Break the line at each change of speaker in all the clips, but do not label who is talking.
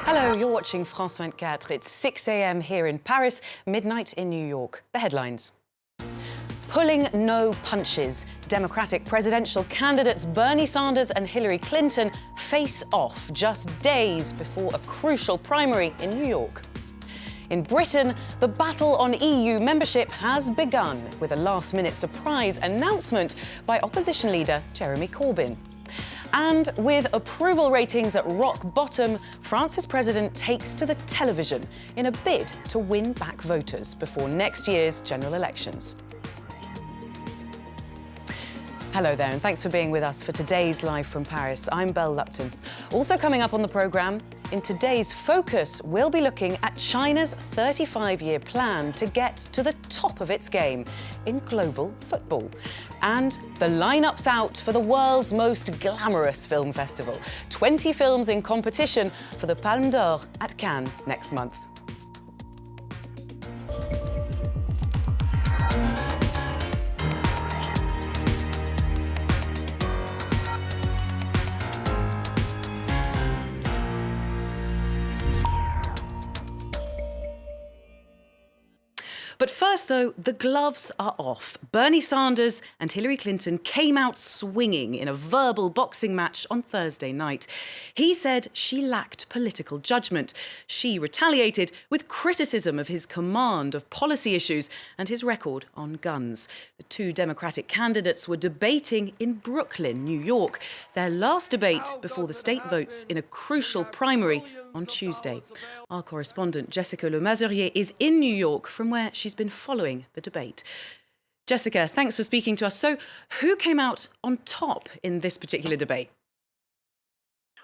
Hello, you're watching France 24. It's 6 a.m. here in Paris, midnight in New York. The headlines. Pulling no punches. Democratic presidential candidates Bernie Sanders and Hillary Clinton face off just days before a crucial primary in New York. In Britain, the battle on EU membership has begun with a last-minute surprise announcement by opposition leader Jeremy Corbyn. And with approval ratings at rock bottom, France's president takes to the television in a bid to win back voters before next year's general elections. Hello there, and thanks for being with us for today's Live from Paris. I'm Belle Lupton. Also coming up on the programme, in today's Focus, we'll be looking at China's 35-year plan to get to the top of its game in global football. And the lineup's out for the world's most glamorous film festival. 20 films in competition for the Palme d'Or at Cannes next month. But first, though, the gloves are off. Bernie Sanders and Hillary Clinton came out swinging in a verbal boxing match on Thursday night. He said she lacked political judgment. She retaliated with criticism of his command of policy issues and his record on guns. The two Democratic candidates were debating in Brooklyn, New York, their last debate before the state votes in a crucial primary on Tuesday. Our correspondent Jessica Le Mazurier is in New York, from where she's been following the debate. Jessica, thanks for speaking to us. So, who came out on top in this particular debate?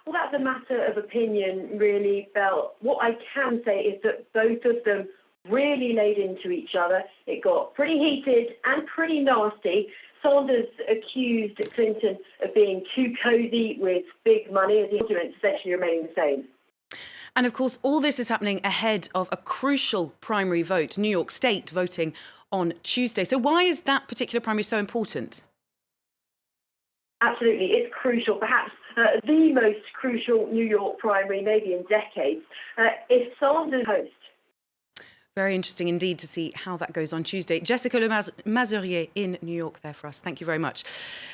Well, that's a matter of opinion, really, Belle. What I can say is that both of them really laid into each other. It got pretty heated and pretty nasty. Sanders accused Clinton of being too cosy with big money, as the arguments essentially remain the same.
And of course, all this is happening ahead of a crucial primary vote, New York State voting on Tuesday. So why is that particular primary so important?
Absolutely, it's crucial, perhaps the most crucial New York primary maybe in decades. If Sanders hosts.
Very interesting indeed to see how that goes on Tuesday. Jessica Le Mazurier in New York there for us. Thank you very much.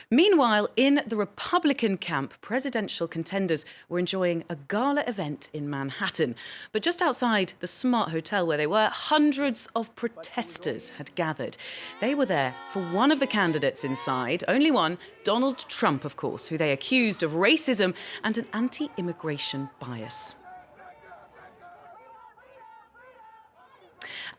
Meanwhile, in the Republican camp, presidential contenders were enjoying a gala event in Manhattan. But just outside the smart hotel where they were, hundreds of protesters had gathered. They were there for one of the candidates inside, only one, Donald Trump, of course, who they accused of racism and an anti-immigration bias.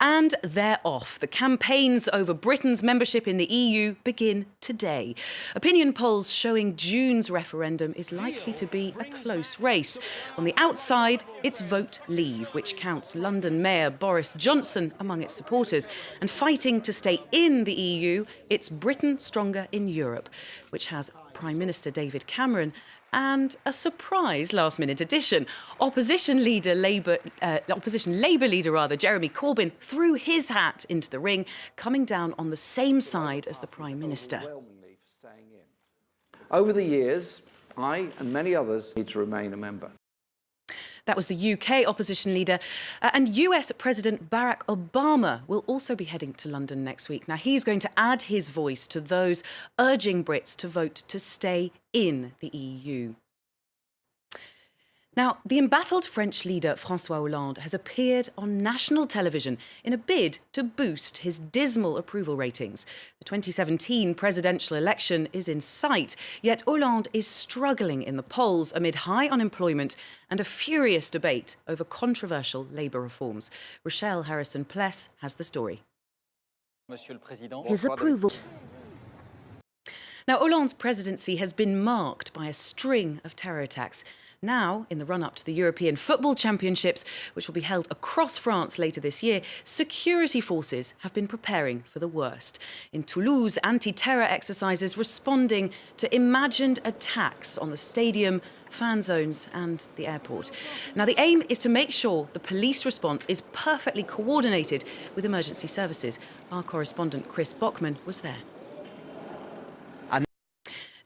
And they're off. The campaigns over Britain's membership in the EU begin today. Opinion polls showing June's referendum is likely to be a close race. On the outside, it's Vote Leave, which counts London Mayor Boris Johnson among its supporters. And fighting to stay in the EU, it's Britain Stronger in Europe, which has Prime Minister David Cameron and a surprise last-minute addition. Opposition Labour leader Jeremy Corbyn threw his hat into the ring, coming down on the same side as the Prime Minister.
Over the years, I and many others need to remain a member.
That was the UK opposition leader. And US President Barack Obama will also be heading to London next week. Now, he's going to add his voice to those urging Brits to vote to stay in the EU. Now, the embattled French leader François Hollande has appeared on national television in a bid to boost his dismal approval ratings. The 2017 presidential election is in sight, yet Hollande is struggling in the polls amid high unemployment and a furious debate over controversial Labour reforms. Rochelle Harrison-Pless has the story.
His approval.
Now, Hollande's presidency has been marked by a string of terror attacks. Now, in the run-up to the European Football Championships, which will be held across France later this year, security forces have been preparing for the worst. In Toulouse, anti-terror exercises responding to imagined attacks on the stadium, fan zones and the airport. Now, the aim is to make sure the police response is perfectly coordinated with emergency services. Our correspondent Chris Bockman was there.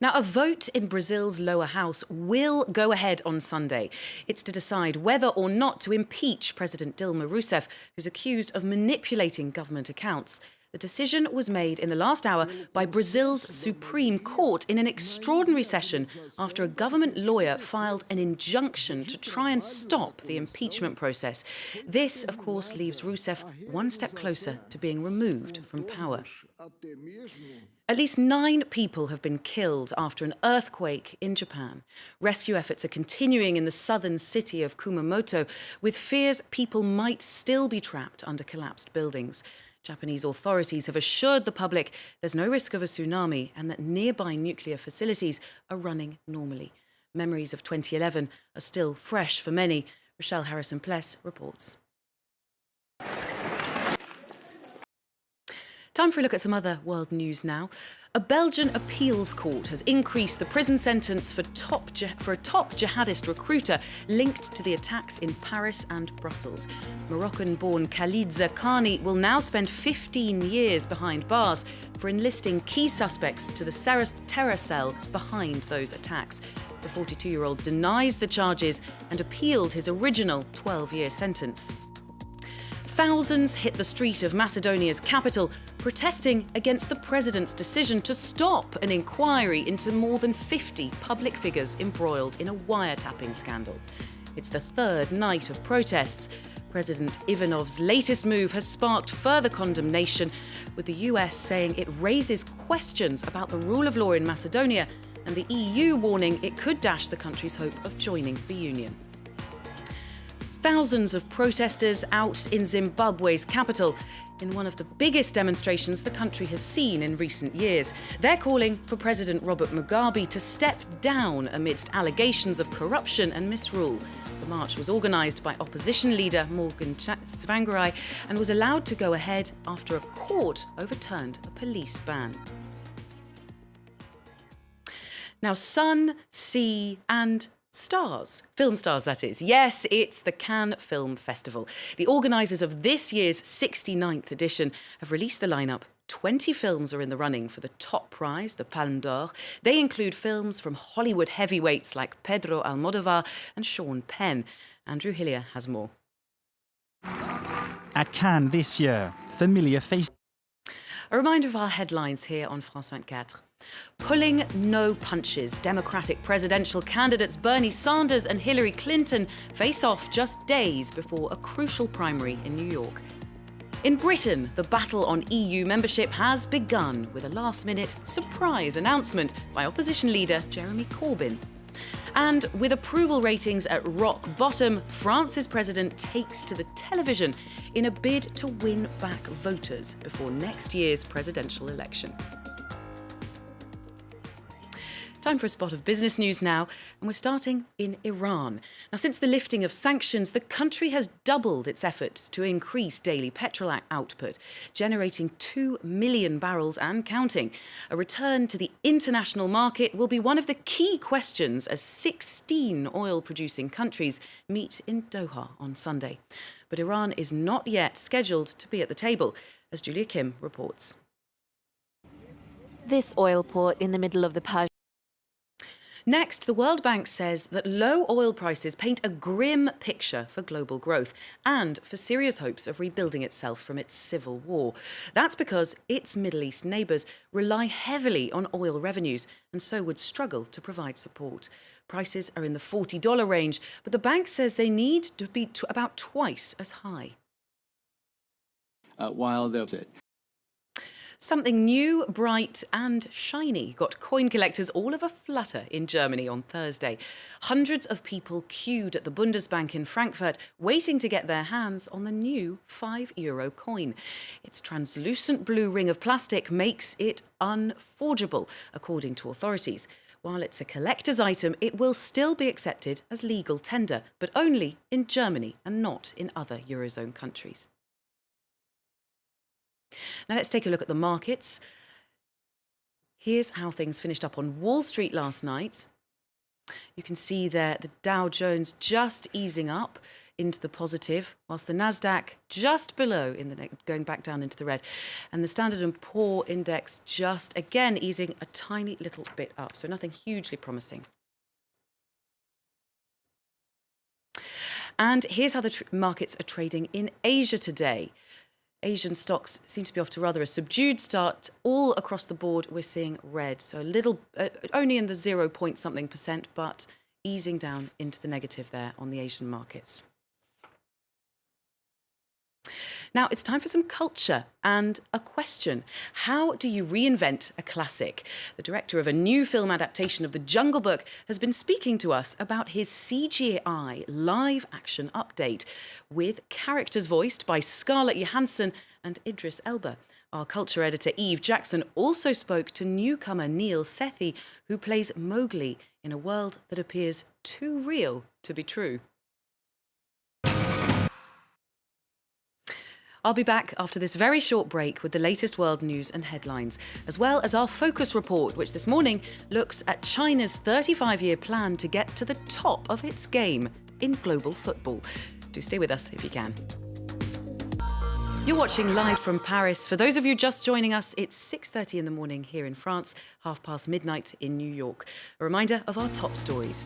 Now, a vote in Brazil's lower house will go ahead on Sunday. It's to decide whether or not to impeach President Dilma Rousseff, who's accused of manipulating government accounts. The decision was made in the last hour by Brazil's Supreme Court in an extraordinary session after a government lawyer filed an injunction to try and stop the impeachment process. This, of course, leaves Rousseff one step closer to being removed from power. At least 9 people have been killed after an earthquake in Japan. Rescue efforts are continuing in the southern city of Kumamoto, with fears people might still be trapped under collapsed buildings. Japanese authorities have assured the public there's no risk of a tsunami and that nearby nuclear facilities are running normally. Memories of 2011 are still fresh for many. Rochelle Harrison-Pless reports. Time for a look at some other world news now. A Belgian appeals court has increased the prison sentence for a top jihadist recruiter linked to the attacks in Paris and Brussels. Moroccan-born Khalid Zarqani will now spend 15 years behind bars for enlisting key suspects to the terror cell behind those attacks. The 42-year-old denies the charges and appealed his original 12-year sentence. Thousands hit the street of Macedonia's capital, protesting against the president's decision to stop an inquiry into more than 50 public figures embroiled in a wiretapping scandal. It's the third night of protests. President Ivanov's latest move has sparked further condemnation, with the US saying it raises questions about the rule of law in Macedonia and the EU warning it could dash the country's hope of joining the Union. Thousands of protesters out in Zimbabwe's capital in one of the biggest demonstrations the country has seen in recent years. They're calling for President Robert Mugabe to step down amidst allegations of corruption and misrule. The march was organised by opposition leader Morgan Tsvangirai and was allowed to go ahead after a court overturned a police ban. Now, sun, sea and stars. Film stars, that is. Yes, it's the Cannes Film Festival. The organisers of this year's 69th edition have released the lineup. 20 films are in the running for the top prize, the Palme d'Or. They include films from Hollywood heavyweights like Pedro Almodovar and Sean Penn. Andrew Hillier has more.
At Cannes this year, familiar faces.
A reminder of our headlines here on France 24. Pulling no punches, Democratic presidential candidates Bernie Sanders and Hillary Clinton face off just days before a crucial primary in New York. In Britain, the battle on EU membership has begun with a last-minute surprise announcement by opposition leader Jeremy Corbyn. And with approval ratings at rock bottom, France's president takes to the television in a bid to win back voters before next year's presidential election. Time for a spot of business news now, and we're starting in Iran. Now, since the lifting of sanctions, the country has doubled its efforts to increase daily petrol output, generating 2 million barrels and counting. A return to the international market will be one of the key questions as 16 oil-producing countries meet in Doha on Sunday. But Iran is not yet scheduled to be at the table, as Julia Kim reports.
This oil port in the middle of the Persian.
Next, the World Bank says that low oil prices paint a grim picture for global growth and for Syria's hopes of rebuilding itself from its civil war. That's because its Middle East neighbours rely heavily on oil revenues and so would struggle to provide support. Prices are in the $40 range, but the bank says they need to be about twice as high.
While there's it.
Something new, bright and shiny got coin collectors all of a flutter in Germany on Thursday. Hundreds of people queued at the Bundesbank in Frankfurt, waiting to get their hands on the new €5 coin. Its translucent blue ring of plastic makes it unforgeable, according to authorities. While it's a collector's item, it will still be accepted as legal tender, but only in Germany and not in other Eurozone countries. Now let's take a look at the markets. Here's how things finished up on Wall Street last night. You can see there the Dow Jones just easing up. into the positive, whilst the Nasdaq just below going back down into the red, and the Standard & Poor index just again easing a tiny little bit up, so nothing hugely promising. And here's how the markets are trading in Asia today. Asian stocks seem to be off to rather a subdued start. All across the board, we're seeing red. So a little, only in the 0 point something percent, but easing down into the negative there on the Asian markets. Now, it's time for some culture and a question. How do you reinvent a classic? The director of a new film adaptation of The Jungle Book has been speaking to us about his CGI live action update with characters voiced by Scarlett Johansson and Idris Elba. Our culture editor Eve Jackson also spoke to newcomer Neil Sethi, who plays Mowgli in a world that appears too real to be true. I'll be back after this very short break with the latest world news and headlines, as well as our focus report, which this morning looks at China's 35-year plan to get to the top of its game in global football. Do stay with us if you can. You're watching live from Paris. For those of you just joining us, it's 6:30 in the morning here in France, midnight in New York. A reminder of our top stories.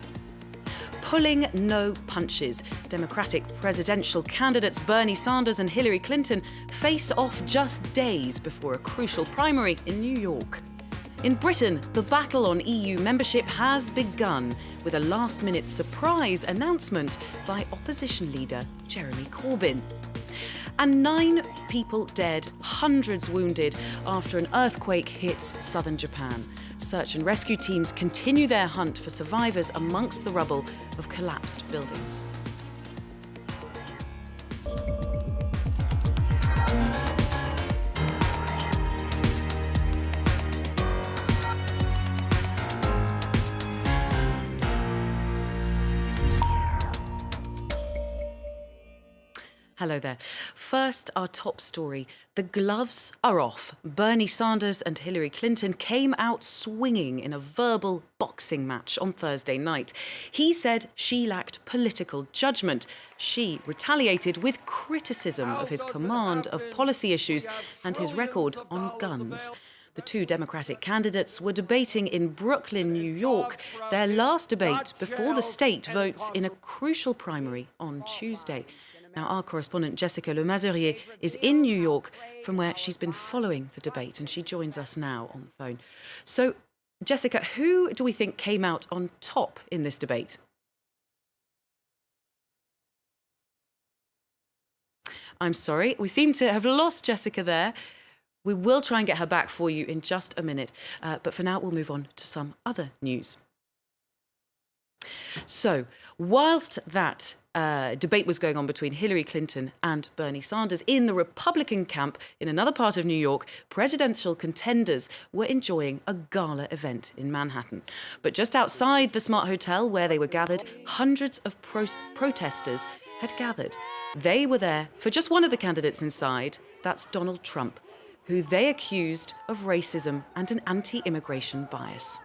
Pulling no punches. Democratic presidential candidates Bernie Sanders and Hillary Clinton face off just days before a crucial primary in New York. In Britain, the battle on EU membership has begun with a last-minute surprise announcement by opposition leader Jeremy Corbyn. And 9 people dead, hundreds wounded after an earthquake hits southern Japan. Search and rescue teams continue their hunt for survivors amongst the rubble of collapsed buildings. Hello there. First, our top story. The gloves are off. Bernie Sanders and Hillary Clinton came out swinging in a verbal boxing match on Thursday night. He said she lacked political judgment. She retaliated with criticism of his command of policy issues and his record on guns. The two Democratic candidates were debating in Brooklyn, New York, their last debate before the state votes in a crucial primary on Tuesday. Now, our correspondent Jessica Le Mazurier is in New York, from where she's been following the debate, and she joins us now on the phone. So, Jessica, who do we think came out on top in this debate? I'm sorry, we seem to have lost Jessica there. We will try and get her back for you in just a minute, but for now we'll move on to some other news. So, whilst that debate was going on between Hillary Clinton and Bernie Sanders, in the Republican camp in another part of New York, presidential contenders were enjoying a gala event in Manhattan. But just outside the Smart Hotel where they were gathered, hundreds of protesters had gathered. They were there for just one of the candidates inside, that's Donald Trump, who they accused of racism and an anti-immigration bias.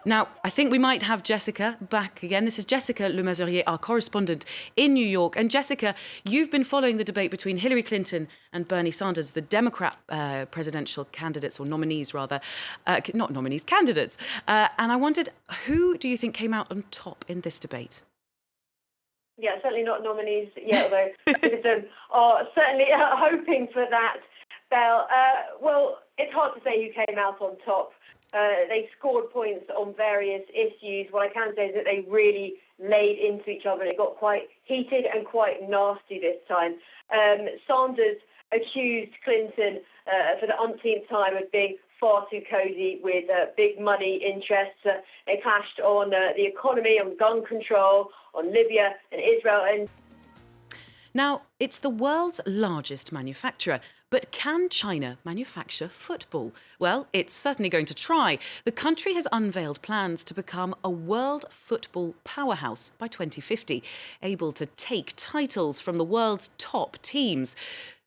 Now, I think we might have Jessica back again. This is Jessica Le Mazurier, our correspondent in New York. And Jessica, you've been following the debate between Hillary Clinton and Bernie Sanders, the Democrat presidential candidates, or nominees rather, not nominees, candidates. And I wondered, who do you think came out on top in this debate?
Yeah, certainly not nominees yet, although both of them are certainly hoping for that, Belle. Well, it's hard to say who came out on top. They scored points on various issues. What I can say is that they really laid into each other, and it got quite heated and quite nasty this time. Sanders accused Clinton for the umpteenth time of being far too cosy with big money interests. They clashed on the economy, on gun control, on Libya and Israel. And
now, it's the world's largest manufacturer. But can China manufacture football? Well, it's certainly going to try. The country has unveiled plans to become a world football powerhouse by 2050, able to take titles from the world's top teams.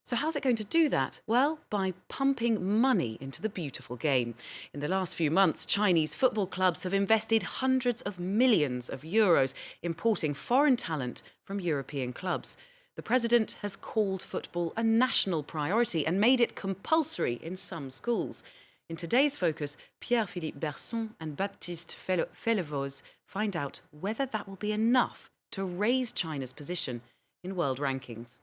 So how's it going to do that? Well, by pumping money into the beautiful game. In the last few months, Chinese football clubs have invested hundreds of millions of euros importing foreign talent from European clubs. The president has called football a national priority and made it compulsory in some schools. In today's focus, Pierre-Philippe Berson and Baptiste Felevos find out whether that will be enough to raise China's position in world rankings.